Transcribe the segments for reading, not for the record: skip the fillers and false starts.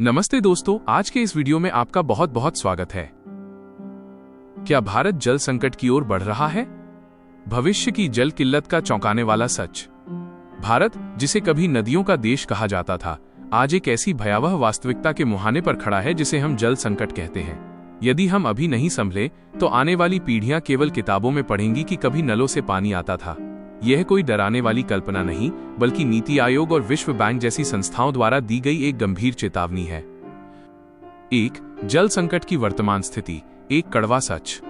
नमस्ते दोस्तों, आज के इस वीडियो में आपका बहुत बहुत स्वागत है। क्या भारत जल संकट की ओर बढ़ रहा है? भविष्य की जल किल्लत का चौंकाने वाला सच। भारत, जिसे कभी नदियों का देश कहा जाता था, आज एक ऐसी भयावह वास्तविकता के मुहाने पर खड़ा है जिसे हम जल संकट कहते हैं। यदि हम अभी नहीं संभले तो आने वाली पीढ़ियां केवल किताबों में पढ़ेंगी कि कभी नलों से पानी आता था। यह कोई डराने वाली कल्पना नहीं, बल्कि नीति आयोग और विश्व बैंक जैसी संस्थाओं द्वारा दी गई एक गंभीर चेतावनी है। एक, जल संकट की वर्तमान स्थिति, एक कड़वा सच।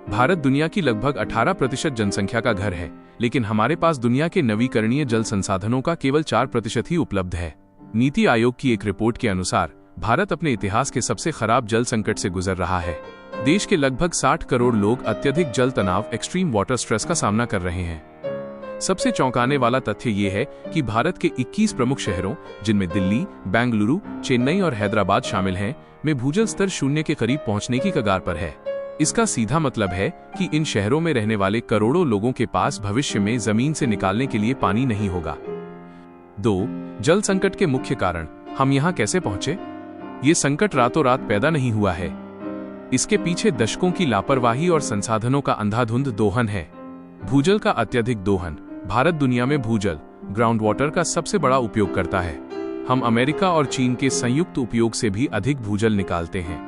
भारत दुनिया की लगभग 18% जनसंख्या का घर है, लेकिन हमारे पास दुनिया के नवीकरणीय जल संसाधनों का केवल 4% ही उपलब्ध है। नीति आयोग की एक रिपोर्ट के अनुसार भारत अपने इतिहास के सबसे खराब जल संकट से गुजर रहा है। देश के लगभग 60 करोड़ लोग अत्यधिक जल तनाव, एक्सट्रीम वाटर स्ट्रेस का सामना कर रहे हैं। सबसे चौंकाने वाला तथ्य ये है कि भारत के 21 प्रमुख शहरों, जिनमें दिल्ली, बेंगलुरु, चेन्नई और हैदराबाद शामिल हैं, में भूजल स्तर शून्य के करीब पहुंचने की कगार पर है। इसका सीधा मतलब है कि इन शहरों में रहने वाले करोड़ों लोगों के पास भविष्य में जमीन से निकालने के लिए पानी नहीं होगा। 2. जल संकट के मुख्य कारण, हम यहाँ कैसे पहुंचे? ये संकट रातों रात पैदा नहीं हुआ है। इसके पीछे दशकों की लापरवाही और संसाधनों का अंधाधुंध दोहन है। भूजल का अत्यधिक दोहन। भारत दुनिया में भूजल, ग्राउंड वाटर का सबसे बड़ा उपयोग करता है। हम अमेरिका और चीन के संयुक्त उपयोग से भी अधिक भूजल निकालते हैं।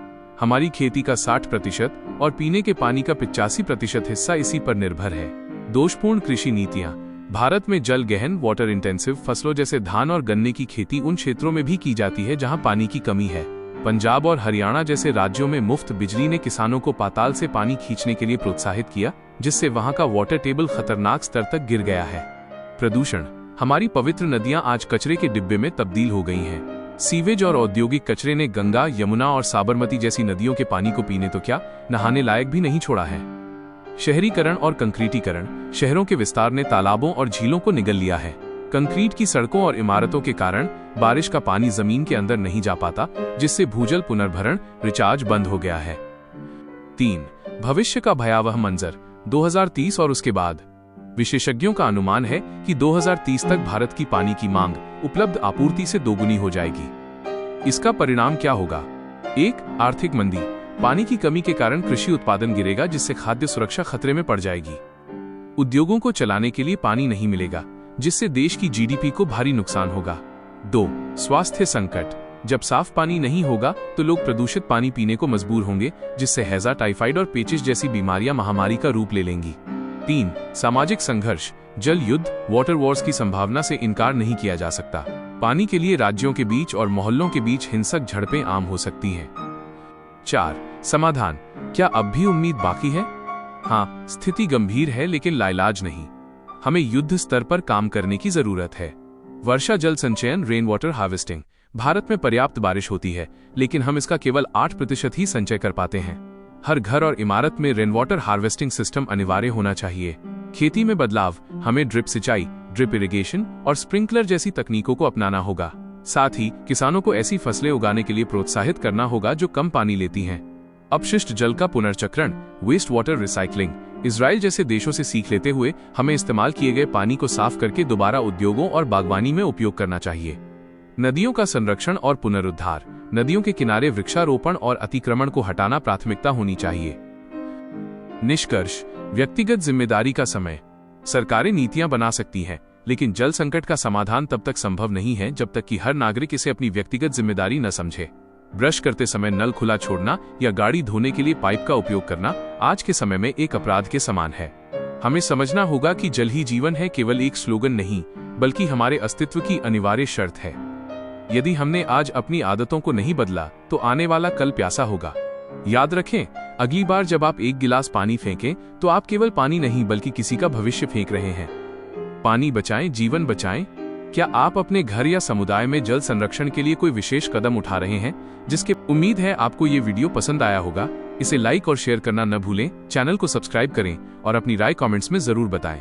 हमारी खेती का 60% और पीने के पानी का 85% हिस्सा इसी पर निर्भर है। दोषपूर्ण कृषि नीतियां। भारत में जल गहन, वाटर इंटेंसिव फसलों जैसे धान और गन्ने की खेती उन क्षेत्रों में भी की जाती है जहां पानी की कमी है। पंजाब और हरियाणा जैसे राज्यों में मुफ्त बिजली ने किसानों को पाताल से पानी खींचने के लिए प्रोत्साहित किया, जिससे वहां का वाटर टेबल खतरनाक स्तर तक गिर गया है। प्रदूषण। हमारी पवित्र नदियां आज कचरे के डिब्बे में तब्दील हो गई हैं। सीवेज और औद्योगिक कचरे ने गंगा, यमुना और साबरमती जैसी नदियों के पानी को पीने तो क्या, नहाने लायक भी नहीं छोड़ा है। शहरीकरण और कंक्रीटीकरण। शहरों के विस्तार ने तालाबों और झीलों को निगल लिया है। कंक्रीट की सड़कों और इमारतों के कारण बारिश का पानी जमीन के अंदर नहीं जा पाता, जिससे भूजल पुनर्भरण, रिचार्ज बंद हो गया है। 3. भविष्य का भयावह मंजर, 2030 और उसके बाद। विशेषज्ञों का अनुमान है कि 2030 तक भारत की पानी की मांग उपलब्ध आपूर्ति से दोगुनी हो जाएगी। इसका परिणाम क्या होगा? 1. आर्थिक मंदी। पानी की कमी के कारण कृषि उत्पादन गिरेगा, जिससे खाद्य सुरक्षा खतरे में पड़ जाएगी। उद्योगों को चलाने के लिए पानी नहीं मिलेगा, जिससे देश की जीडीपी को भारी नुकसान होगा। 2. स्वास्थ्य संकट। जब साफ पानी नहीं होगा तो लोग प्रदूषित पानी पीने को मजबूर होंगे, जिससे हैजा, टाइफाइड और पेचिश जैसी बीमारियां महामारी का रूप ले लेंगी। 3. सामाजिक संघर्ष। जल युद्ध, वाटर वॉर्स की संभावना से इनकार नहीं किया जा सकता। पानी के लिए राज्यों के बीच और मोहल्लों के बीच हिंसक झड़पें आम हो सकती हैं। 4. समाधान। क्या अब भी उम्मीद बाकी है? हाँ, स्थिति गंभीर है, लेकिन लाइलाज नहीं। हमें युद्ध स्तर पर काम करने की जरूरत है। वर्षा जल संचयन, रेन वाटर हार्वेस्टिंग। भारत में पर्याप्त बारिश होती है, लेकिन हम इसका केवल 8% ही संचय कर पाते हैं। हर घर और इमारत में रेन वाटर हार्वेस्टिंग सिस्टम अनिवार्य होना चाहिए। खेती में बदलाव। हमें ड्रिप सिंचाई, ड्रिप इरिगेशन और स्प्रिंकलर जैसी तकनीकों को अपनाना होगा। साथ ही किसानों को ऐसी फसलें उगाने के लिए प्रोत्साहित करना होगा जो कम पानी लेती हैं। अपशिष्ट जल का पुनर्चक्रण, वेस्ट वाटर रिसाइकलिंग। इजराइल जैसे देशों से सीख लेते हुए हमें इस्तेमाल किए गए पानी को साफ करके दोबारा उद्योगों और बागवानी में उपयोग करना चाहिए। नदियों का संरक्षण और पुनरुद्धार। नदियों के किनारे वृक्षारोपण और अतिक्रमण को हटाना प्राथमिकता होनी चाहिए। निष्कर्ष। व्यक्तिगत जिम्मेदारी का समय। सरकारें नीतियां बना सकती हैं, लेकिन जल संकट का समाधान तब तक संभव नहीं है जब तक कि हर नागरिक इसे अपनी व्यक्तिगत जिम्मेदारी न समझे। ब्रश करते समय नल खुला छोड़ना या गाड़ी धोने के लिए पाइप का उपयोग करना आज के समय में एक अपराध के समान है। हमें समझना होगा कि जल ही जीवन है केवल एक स्लोगन नहीं, बल्कि हमारे अस्तित्व की अनिवार्य शर्त है। यदि हमने आज अपनी आदतों को नहीं बदला तो आने वाला कल प्यासा होगा। याद रखें, अगली बार जब आप एक गिलास पानी फेंकें तो आप केवल पानी नहीं बल्कि किसी का भविष्य फेंक रहे हैं। पानी बचाएं, जीवन बचाएं। क्या आप अपने घर या समुदाय में जल संरक्षण के लिए कोई विशेष कदम उठा रहे हैं? जिसके उम्मीद है आपको ये वीडियो पसंद आया होगा। इसे लाइक और शेयर करना न भूलें। चैनल को सब्सक्राइब करें और अपनी राय कमेंट्स में जरूर बताएं।